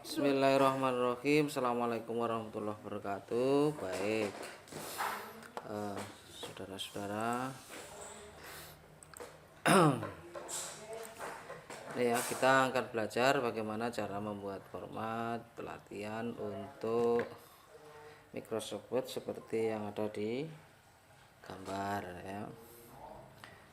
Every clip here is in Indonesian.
Bismillahirrahmanirrahim. Assalamualaikum warahmatullahi wabarakatuh. Baik, saudara-saudara, ya kita akan belajar bagaimana cara membuat format pelatihan untuk Microsoft Word seperti yang ada di gambar, ya.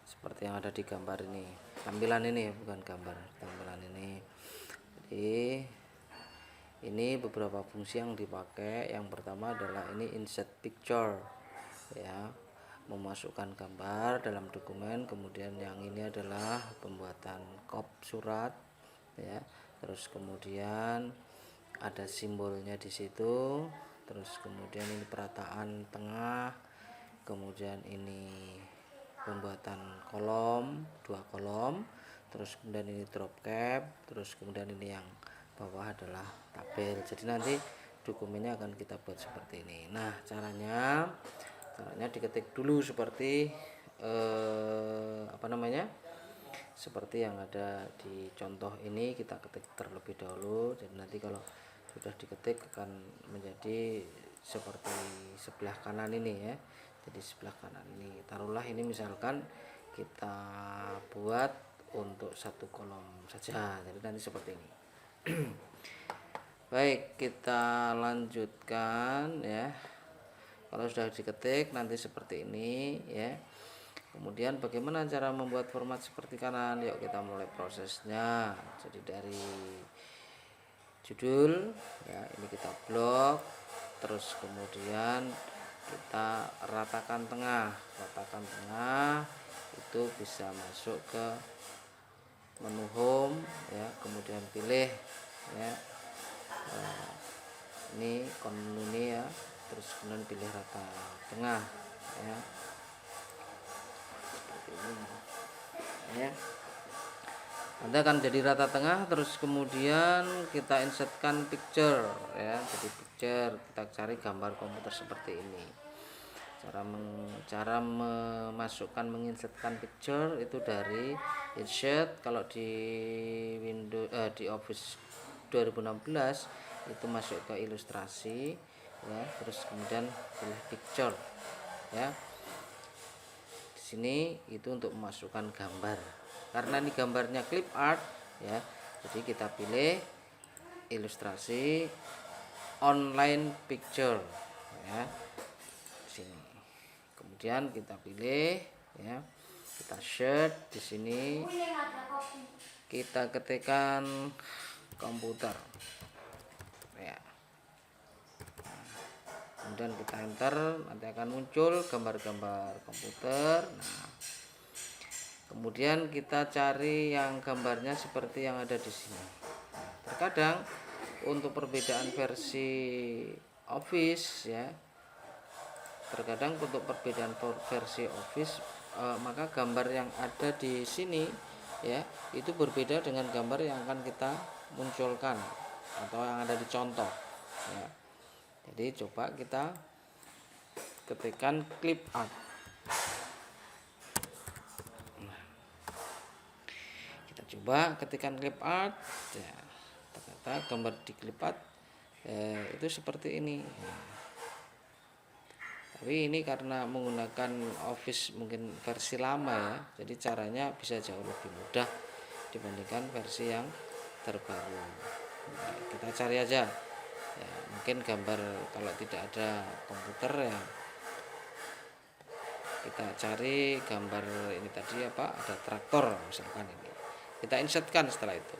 Seperti yang ada di gambar ini, tampilan ini, bukan gambar, tampilan ini. Jadi ini beberapa fungsi yang dipakai. Yang pertama adalah ini insert picture, ya, memasukkan gambar dalam dokumen. Kemudian yang ini adalah pembuatan kop surat, ya. Terus kemudian ada simbolnya di situ. Terus kemudian ini perataan tengah. Kemudian ini pembuatan kolom, 2 kolom. Terus kemudian ini drop cap. Terus kemudian ini yang bawah adalah tabel. Jadi nanti dokumennya akan kita buat seperti ini. Nah, caranya diketik dulu seperti seperti yang ada di contoh ini. Kita ketik terlebih dahulu. Jadi nanti kalau sudah diketik akan menjadi seperti sebelah kanan ini, ya. Jadi sebelah kanan ini, taruhlah ini misalkan kita buat untuk 1 kolom saja. Jadi nanti seperti ini. Baik, kita lanjutkan, ya. Kalau sudah diketik nanti seperti ini, ya. Kemudian bagaimana cara membuat format seperti kanan? Yuk kita mulai prosesnya. Jadi dari judul, ya, ini kita blok. Terus kemudian kita ratakan tengah. Ratakan tengah itu bisa masuk ke menu home, ya. Kemudian pilih, ya, ini menu ini, ya. Terus kemudian pilih rata tengah, ya, seperti ini, ya. Nanti akan jadi rata tengah. Terus kemudian kita insertkan picture, ya. Jadi picture, kita cari gambar komputer seperti ini. Cara memasukkan, menginsertkan picture itu dari insert. Kalau di Windows di Office 2016 itu masuk ke ilustrasi, ya. Terus kemudian pilih picture, ya. Di sini itu untuk memasukkan gambar. Karena ini gambarnya clip art, ya. Jadi kita pilih ilustrasi online picture, ya. Di sini. Kemudian kita pilih, ya, kita search di sini, kita ketikkan komputer, ya. Kemudian kita enter, nanti akan muncul gambar-gambar komputer. Nah, kemudian kita cari yang gambarnya seperti yang ada di sini. Terkadang untuk perbedaan versi Office, ya, terkadang untuk perbedaan versi Office, maka gambar yang ada di sini, ya, itu berbeda dengan gambar yang akan kita munculkan atau yang ada di contoh, ya. Jadi coba kita ketikkan clip art. Nah, kita coba ketikkan clip art, ya. Ternyata gambar di clip art itu seperti ini. Tapi ini karena menggunakan Office mungkin versi lama, ya, jadi caranya bisa jauh lebih mudah dibandingkan versi yang terbaru. Nah, kita cari aja, ya, mungkin gambar kalau tidak ada komputer, ya, kita cari gambar ini tadi, apa, ada traktor misalkan, ini kita insertkan setelah itu.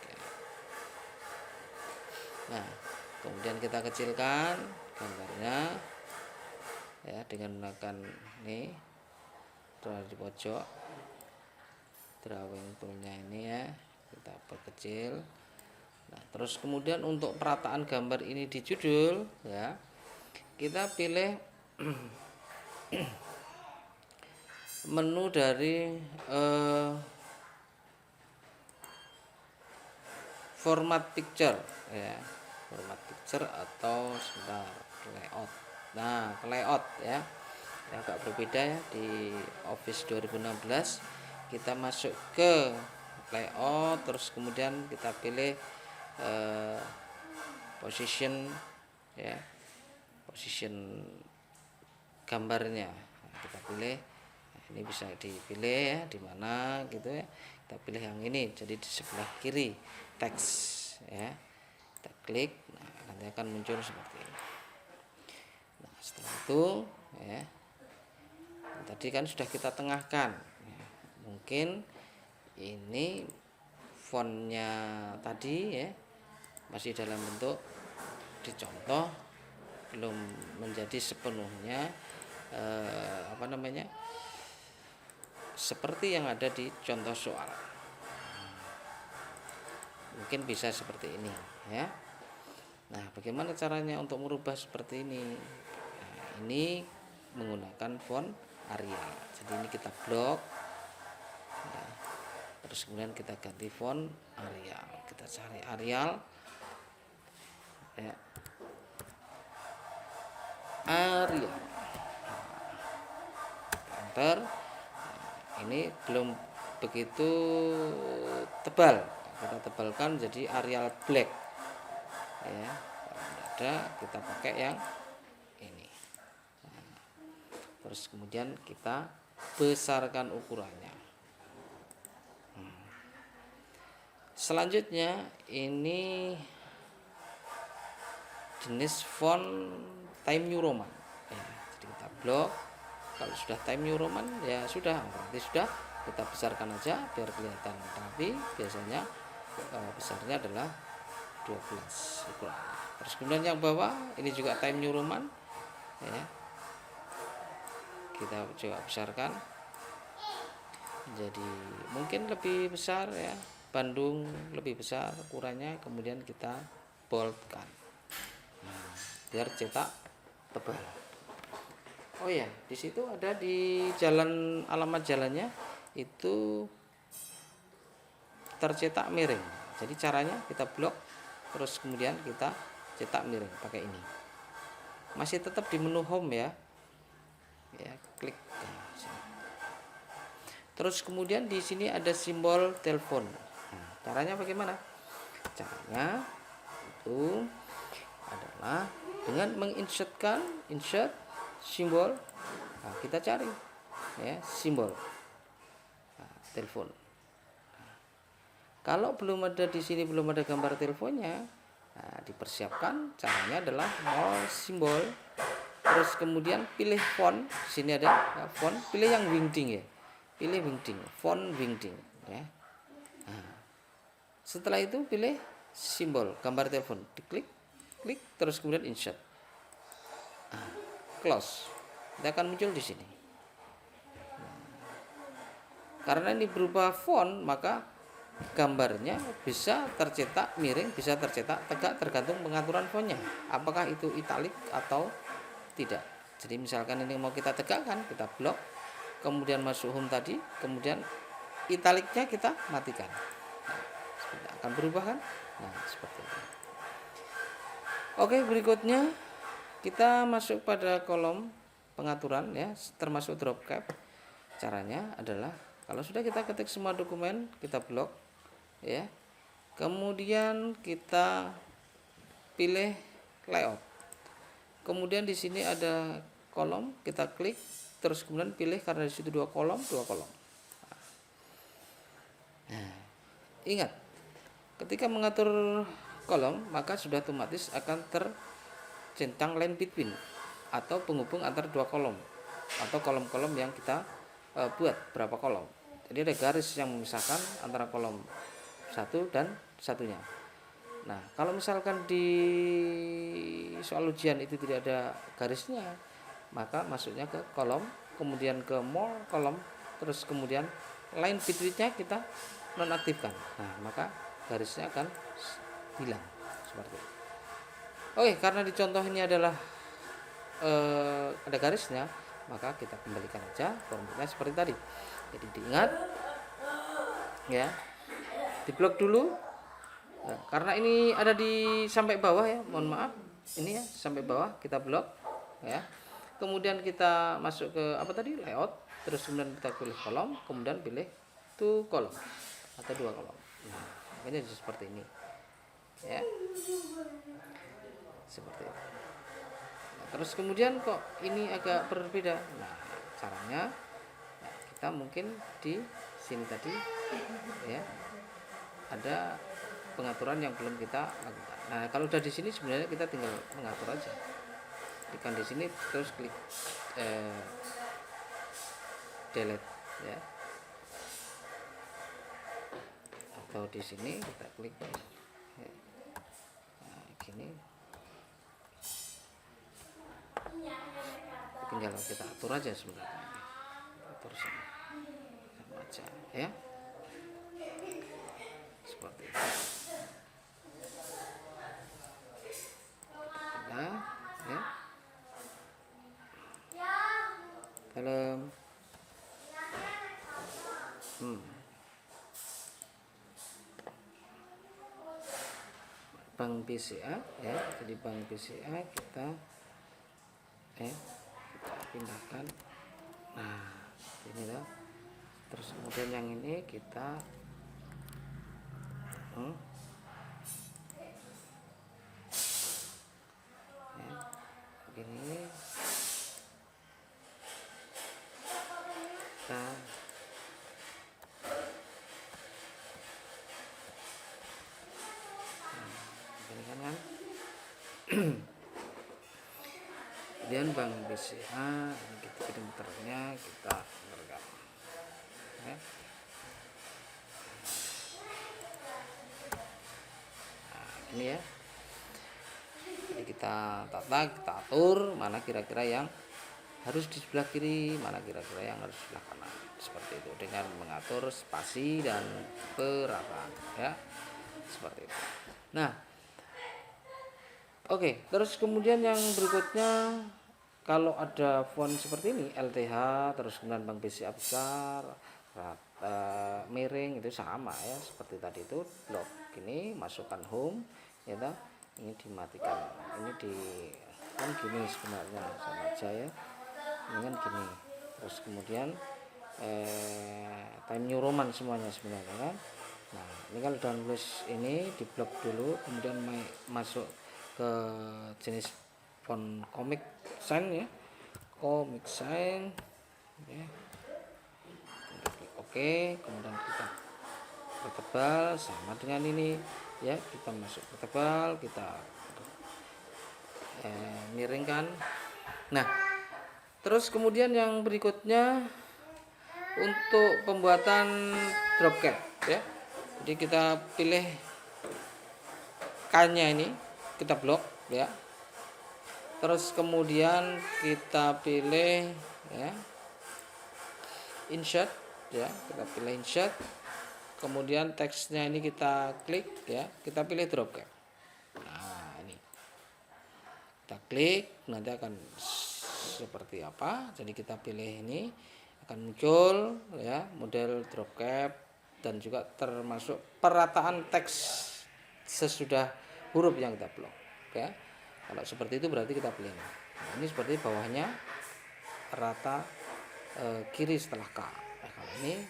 Ya. Nah, kemudian kita kecilkan gambarnya, ya, dengan menggunakan ini di pojok drawing toolnya ini, ya, kita perkecil. Nah, terus kemudian untuk perataan gambar ini di judul, ya, kita pilih menu dari format picture, ya, format picture atau sebentar layout. Nah, layout, ya, agak berbeda, ya, di Office 2016 kita masuk ke layout. Terus kemudian kita pilih position ya, position gambarnya. Nah, kita pilih. Nah, ini bisa dipilih ya di mana gitu ya. Kita pilih yang ini, jadi di sebelah kiri teks ya. Kita klik, nah nanti akan muncul seperti ini. Nah, setelah itu ya, tadi kan sudah kita tengahkan ya, mungkin ini fontnya tadi ya masih dalam bentuk dicontoh, belum menjadi sepenuhnya seperti yang ada di contoh soal. Mungkin bisa seperti ini ya. Nah, bagaimana caranya untuk merubah seperti ini? Nah, ini menggunakan font Arial. Jadi ini kita blok ya. Terus kemudian kita ganti font Arial. Kita cari Arial ya. Arial. Enter. Ini belum begitu tebal, kita tebalkan jadi Arial Black ya. Kalau tidak ada, kita pakai yang ini. Nah, terus kemudian kita besarkan ukurannya. Selanjutnya ini jenis font Times New Roman ya. Jadi kita blok. Kalau sudah Times New Roman ya sudah, berarti sudah, kita besarkan aja biar kelihatan rapi. Biasanya besarnya adalah 12 ukuran. Terus kemudian yang bawah ini juga Times New Roman ya. Kita coba besarkan jadi mungkin lebih besar ya, Bandung lebih besar ukurannya, kemudian kita boldkan biar cetak tebal. Oh ya, di situ ada di jalan, alamat jalannya itu tercetak miring. Jadi caranya kita blok, terus kemudian kita cetak miring pakai ini. Masih tetap di menu home ya. Ya, klik. Terus kemudian di sini ada simbol telepon. Nah, caranya bagaimana? Caranya itu adalah dengan insert simbol. Nah, kita cari ya simbol telepon. Nah, kalau belum ada di sini, belum ada gambar teleponnya, nah, dipersiapkan. Caranya adalah mau simbol, terus kemudian pilih font. Di sini ada font, pilih yang Wingding ya, pilih Wingding, font Wingding ya. Nah, setelah itu pilih simbol gambar telepon, diklik, klik, terus kemudian insert. Nah, close. Kita akan muncul di sini. Karena ini berupa font, maka gambarnya bisa tercetak miring, bisa tercetak tegak, tergantung pengaturan fontnya. Apakah itu italik atau tidak. Jadi misalkan ini mau kita tegakkan, kita blok, kemudian masuk home tadi, kemudian italiknya kita matikan. Nah, akan berubah kan? Nah, seperti itu. Oke, berikutnya kita masuk pada kolom pengaturan ya, termasuk drop cap. Caranya adalah kalau sudah kita ketik semua dokumen, kita blok ya. Kemudian kita pilih layout. Kemudian di sini ada kolom, kita klik, terus kemudian pilih, karena di situ dua kolom. Nah, ingat, ketika mengatur kolom maka sudah otomatis akan tercentang line between atau penghubung antar dua kolom atau kolom-kolom yang kita buat berapa kolom. Jadi ada garis yang memisahkan antara kolom satu dan satunya. Nah, kalau misalkan di soal ujian itu tidak ada garisnya, maka masuknya ke kolom, kemudian ke more kolom, terus kemudian line between-nya kita nonaktifkan. Nah, maka garisnya akan hilang seperti itu. Oke, karena di contoh ini adalah ada garisnya, maka kita kembalikan aja formatnya seperti tadi. Jadi diingat ya, diblok dulu. Nah, karena ini ada di sampai bawah ya, mohon maaf, ini ya sampai bawah kita blok ya. Kemudian kita masuk ke apa tadi, layout, terus kemudian kita pilih kolom, kemudian pilih two kolom atau dua kolom. Nah, makanya seperti ini. ya, seperti itu. Nah, terus kemudian kok ini agak berbeda. Nah, caranya kita mungkin di sini tadi ya ada pengaturan yang belum kita lakukan. Nah, kalau udah di sini sebenarnya kita tinggal mengatur aja. Tekan di sini terus klik delete ya. Atau di sini kita klik ya. Nah, gini. Tinggal kita atur aja sebenarnya. Atur sama aja ya. Seperti itu. Nah, ya. Dalam bank BCA ya, jadi bank BCA kita pindahkan. Nah, ini loh. Terus kemudian yang ini kita ya, begini kita ini kan kemudian bank BCA ini kita kirim ternya, kita rekam ya. Nah, ini ya, jadi kita tata, kita atur mana kira-kira yang harus di sebelah kiri, mana kira-kira yang harus di sebelah kanan, seperti itu dengan mengatur spasi dan perataan ya, seperti itu. Nah, oke, terus kemudian yang berikutnya kalau ada font seperti ini LTH, terus kemudian bank BCA besar, miring, itu sama ya seperti tadi itu. Blok gini, masukkan home ya toh. Ini dimatikan, ini di kan gini sebenarnya sama aja ya, ini kan gini. Terus kemudian Time New Roman semuanya sebenarnya kan. Nah, ini kalau download ini di blok dulu, kemudian masuk ke jenis font Comic Sans ya, Comic Sans ya. Oke, kemudian kita pertebal sama dengan ini ya, kita masuk pertebal, kita miringkan. Nah, terus kemudian yang berikutnya untuk pembuatan drop cap ya, jadi kita pilih K-nya ini, kita blok ya. Terus kemudian kita pilih ya insert ya, kita pilih insert. Kemudian teksnya ini kita klik ya, kita pilih drop cap. Nah, ini kita klik, nanti akan seperti apa. Jadi kita pilih ini, akan muncul ya model drop cap dan juga termasuk perataan teks sesudah huruf yang kita blok ya. Kalau seperti itu berarti kita pilih ini. Nah, ini seperti bawahnya rata kiri setelah K. Nah, kalau ini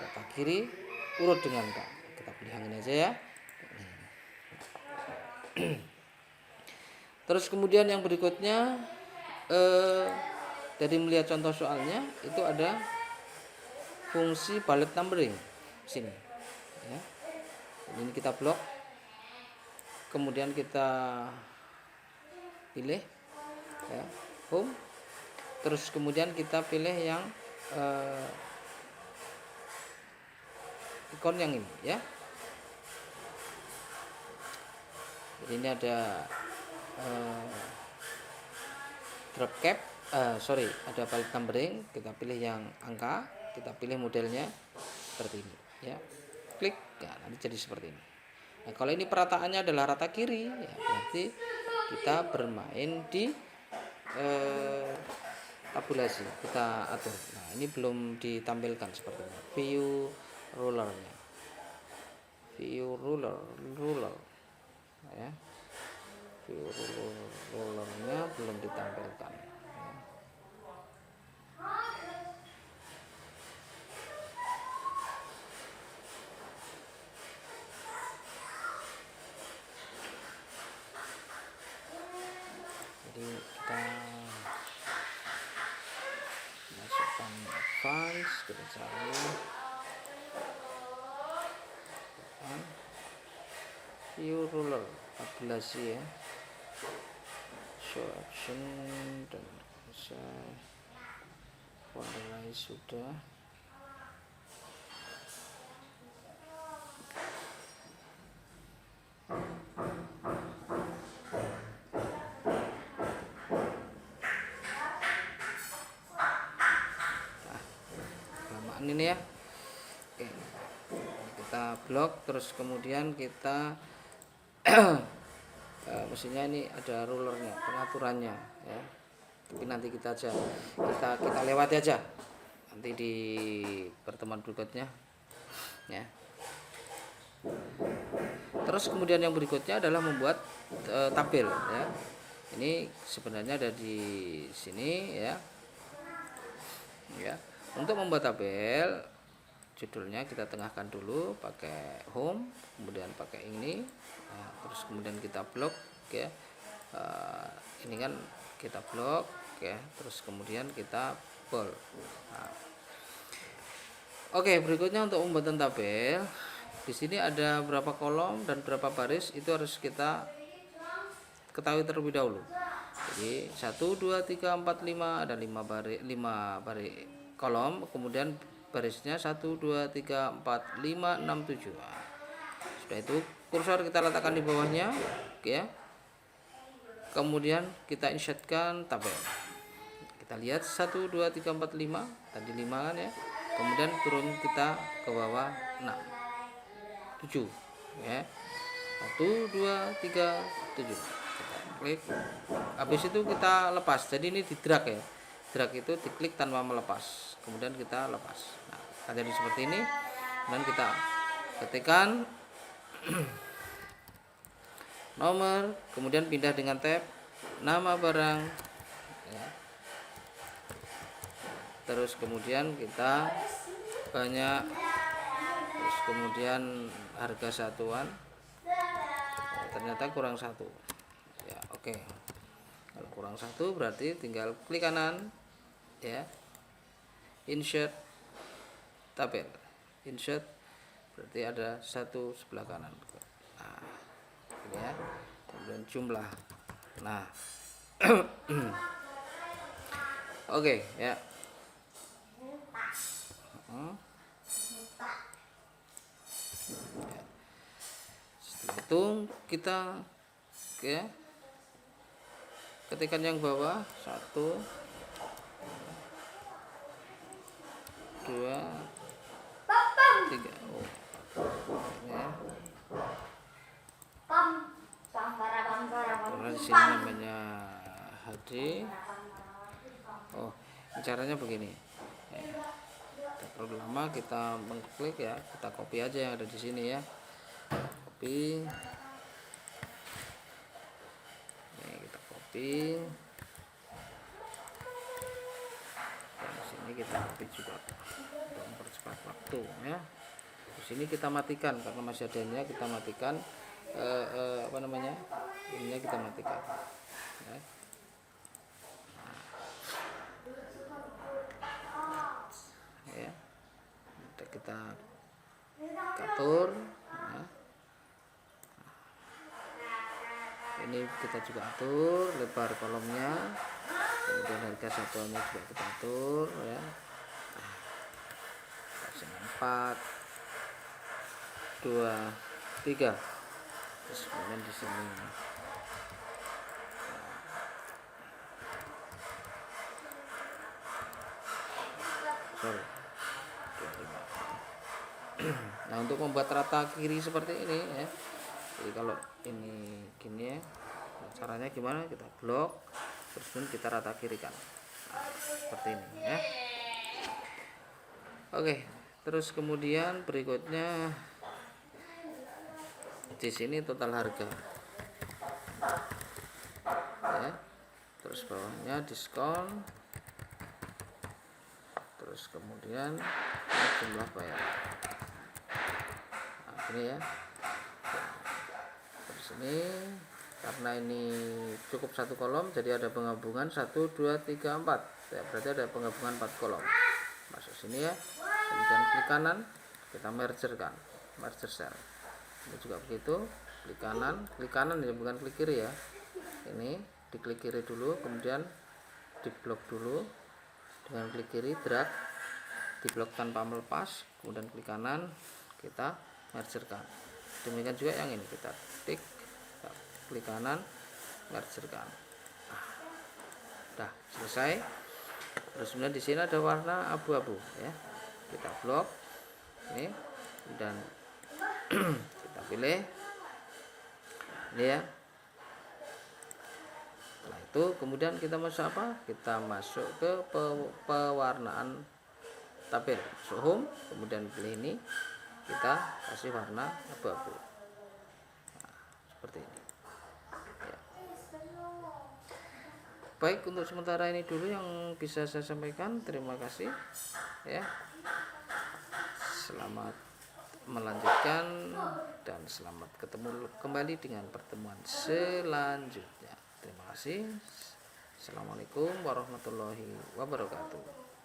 rata kiri urut dengan K. Kita pilih yang ini aja ya. Terus kemudian yang berikutnya dari melihat contoh soalnya itu ada fungsi bullet numbering sini ya. Ini kita blok, kemudian kita pilih ya home, terus kemudian kita pilih yang ikon yang ini ya. Jadi ini ada drop cap, ada bullet numbering, kita pilih yang angka, kita pilih modelnya seperti ini ya, klik ya, nanti jadi seperti ini. Nah, kalau ini perataannya adalah rata kiri ya, berarti kita bermain di tabulasi, kita atur. Nah, ini belum ditampilkan seperti ini, view rulernya, ruler ya, view rulernya belum ditampilkan ya. kita masukkan advance, kita cari view ruler tabulasi ya, show action, dan bisa warnai sudah. Kelamaan ini ya. Oke, kita blok, terus kemudian kita mesinnya ini ada rulernya, pengaturannya ya. Tapi nanti kita lewati aja nanti di pertemuan berikutnya ya. Terus kemudian yang berikutnya adalah membuat tabel ya. Ini sebenarnya ada di sini ya. Ya, untuk membuat tabel, judulnya kita tengahkan dulu pakai home, kemudian pakai ini. Nah, terus kemudian kita blok ya. Ini kan kita blok ya, terus kemudian kita bold. Nah, oke, berikutnya untuk pembuatan tabel, di sini ada berapa kolom dan berapa baris, itu harus kita ketahui terlebih dahulu. Jadi 1 2 3 4 5 ada 5 baris kolom, kemudian barisnya 1 2 3 4 5 6 7. Nah, sudah itu kursor kita letakkan di bawahnya ya. Kemudian kita insertkan tabel. Kita lihat 1 2 3 4 5, tadi 5 kan ya. Kemudian turun kita ke bawah 6 7 ya. 1 2 3 7. Klik, habis itu kita lepas. Jadi ini di drag ya, drag itu diklik tanpa melepas, kemudian kita lepas. Nah, jadi seperti ini, dan kita ketikkan nomor, kemudian pindah dengan tab nama barang ya. Terus kemudian kita banyak, terus kemudian harga satuan, ternyata kurang 1 ya. Oke, kalau kurang 1 berarti tinggal klik kanan ya, insert tabel, insert berarti ada 1 sebelah kanan. Nah, ini ya, kemudian jumlah. Nah oke ya. Setelah itu kita ya, ketikkan yang bawah 1 2 3 ya. Karena di sini namanya HD. Oh, caranya begini ya. Tidak perlu lama kita mengklik ya, kita copy aja yang ada di sini ya, copy. Kita copy. Dan di sini kita copy juga untuk mempercepat waktu ya. Di sini kita matikan karena masih ada ininya, kita matikan apa namanya, ininya kita matikan ya. Ya, kita atur ya. Ini kita juga atur lebar kolomnya, kemudian harga satuannya juga kita atur ya. 4 2 3, terus kemudian di sini sorry 25. Nah, untuk membuat rata kiri seperti ini ya, jadi kalau ini gini ya, caranya gimana, kita blok terus kita rata kirikan. Nah, seperti ini ya. Oke, terus kemudian berikutnya di sini total harga ya, terus bawahnya diskon, terus kemudian jumlah bayar. Nah, ini ya, terus ini karena ini cukup satu kolom, jadi ada penggabungan 1 2 3 4 ya, berarti ada penggabungan 4 kolom. Masuk sini ya, kemudian klik kanan, kita merger cell. Ini juga begitu, klik kanan ya, bukan klik kiri ya. Ini diklik kiri dulu, kemudian diblok dulu dengan klik kiri, drag, diblok tanpa melepas, kemudian klik kanan, kita mergerkan. Demikian juga yang ini, kita klik kanan, mergerkan. Nah, selesai. Terus kemudian di sini ada warna abu-abu ya, kita blok ini dan kita pilih ini ya. Setelah itu kemudian kita masuk apa? Kita masuk ke pewarnaan tabel, masuk home, kemudian pilih ini, kita kasih warna abu-abu. Nah, seperti ini ya. Baik, untuk sementara ini dulu yang bisa saya sampaikan. Terima kasih ya, selamat melanjutkan dan selamat ketemu kembali dengan pertemuan selanjutnya. Terima kasih. Assalamualaikum warahmatullahi wabarakatuh.